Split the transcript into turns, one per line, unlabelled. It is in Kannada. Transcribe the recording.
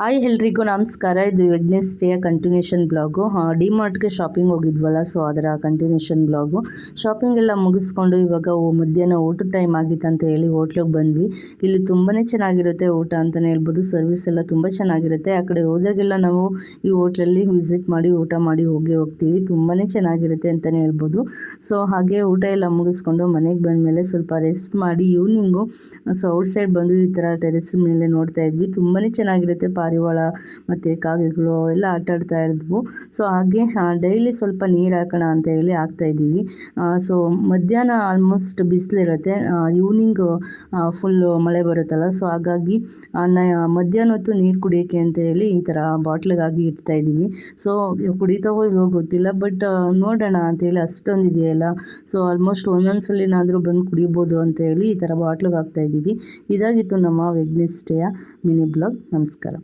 ಹಾಯ್ ಎಲ್ರಿಗೂ ನಮಸ್ಕಾರ. ಇದು ವೆಡ್ನೆಸ್ ಡೇಯ ಕಂಟಿನ್ಯೂಷನ್ ಬ್ಲಾಗು. ಡಿಮಾರ್ಟ್ಗೆ ಶಾಪಿಂಗ್ ಹೋಗಿದ್ವಲ್ಲ, ಸೊ ಅದರ ಕಂಟಿನ್ಯೂಷನ್ ಬ್ಲಾಗು. ಶಾಪಿಂಗ್ ಎಲ್ಲ ಮುಗಿಸ್ಕೊಂಡು ಇವಾಗ ಮಧ್ಯಾಹ್ನ ಊಟದ ಟೈಮ್ ಆಗಿತ್ತು ಅಂತ ಹೇಳಿ ಹೋಟ್ಲಿಗೆ ಬಂದ್ವಿ. ಇಲ್ಲಿ ತುಂಬಾ ಚೆನ್ನಾಗಿರುತ್ತೆ ಊಟ ಅಂತಲೇ ಹೇಳ್ಬೋದು. ಸರ್ವಿಸ್ ಎಲ್ಲ ತುಂಬ ಚೆನ್ನಾಗಿರುತ್ತೆ. ಆ ಕಡೆ ಹೋದಾಗೆಲ್ಲ ನಾವು ಈ ಹೋಟ್ಲಲ್ಲಿ ವಿಸಿಟ್ ಮಾಡಿ ಊಟ ಮಾಡಿ ಹೋಗ್ತೀವಿ. ತುಂಬಾ ಚೆನ್ನಾಗಿರುತ್ತೆ ಅಂತಲೇ ಹೇಳ್ಬೋದು. ಸೊ ಹಾಗೆ ಊಟ ಎಲ್ಲ ಮುಗಿಸ್ಕೊಂಡು ಮನೆಗೆ ಬಂದಮೇಲೆ ಸ್ವಲ್ಪ ರೆಸ್ಟ್ ಮಾಡಿ ಈವ್ನಿಂಗು ಸೊ ಔಟ್ಸೈಡ್ ಬಂದು ಈ ಥರ ಟೆರೆಸ್ ಮೇಲೆ ನೋಡ್ತಾ ಇದ್ವಿ. ತುಂಬಾ ಚೆನ್ನಾಗಿರುತ್ತೆ. ಪಾರಿವಾಳ ಮತ್ತು ಕಾಗೆಗಳು ಎಲ್ಲ ಆಟಾಡ್ತಾ ಇದ್ವು. ಸೊ ಹಾಗೆ ಡೈಲಿ ಸ್ವಲ್ಪ ನೀರು ಹಾಕೋಣ ಅಂತ ಹೇಳಿ ಹಾಕ್ತಾಯಿದ್ದೀವಿ. ಸೊ ಮಧ್ಯಾಹ್ನ ಆಲ್ಮೋಸ್ಟ್ ಬಿಸಿಲಿರುತ್ತೆ, ಈವ್ನಿಂಗ್ ಫುಲ್ಲು ಮಳೆ ಬರುತ್ತಲ್ಲ. ಸೊ ಹಾಗಾಗಿ ಮಧ್ಯಾಹ್ನ ಹೊತ್ತು ನೀರು ಕುಡಿಯೋಕ್ಕೆ ಅಂತ ಹೇಳಿ ಈ ಥರ ಬಾಟ್ಲಿಗಾಗಿ ಇಡ್ತಾಯಿದ್ದೀವಿ. ಸೊ ಕುಡಿತಾವೋ ಇಲ್ವೋ ಗೊತ್ತಿಲ್ಲ, ಬಟ್ ನೋಡೋಣ ಅಂತೇಳಿ ಅಷ್ಟೊಂದು ಇದೆಯಲ್ಲ. ಸೊ ಆಲ್ಮೋಸ್ಟ್ ಒಂದೊಂದ್ಸಲಿನಾದರೂ ಬಂದು ಕುಡಿಬೋದು ಅಂತ ಹೇಳಿ ಈ ಥರ ಬಾಟ್ಲಿಗೆ ಹಾಕ್ತಾಯಿದ್ದೀವಿ. ಇದಾಗಿತ್ತು ನಮ್ಮ ವೆಡ್ನೆಸ್ ಡೇಯ ಮಿನಿ ಬ್ಲಾಗ್. ನಮಸ್ಕಾರ.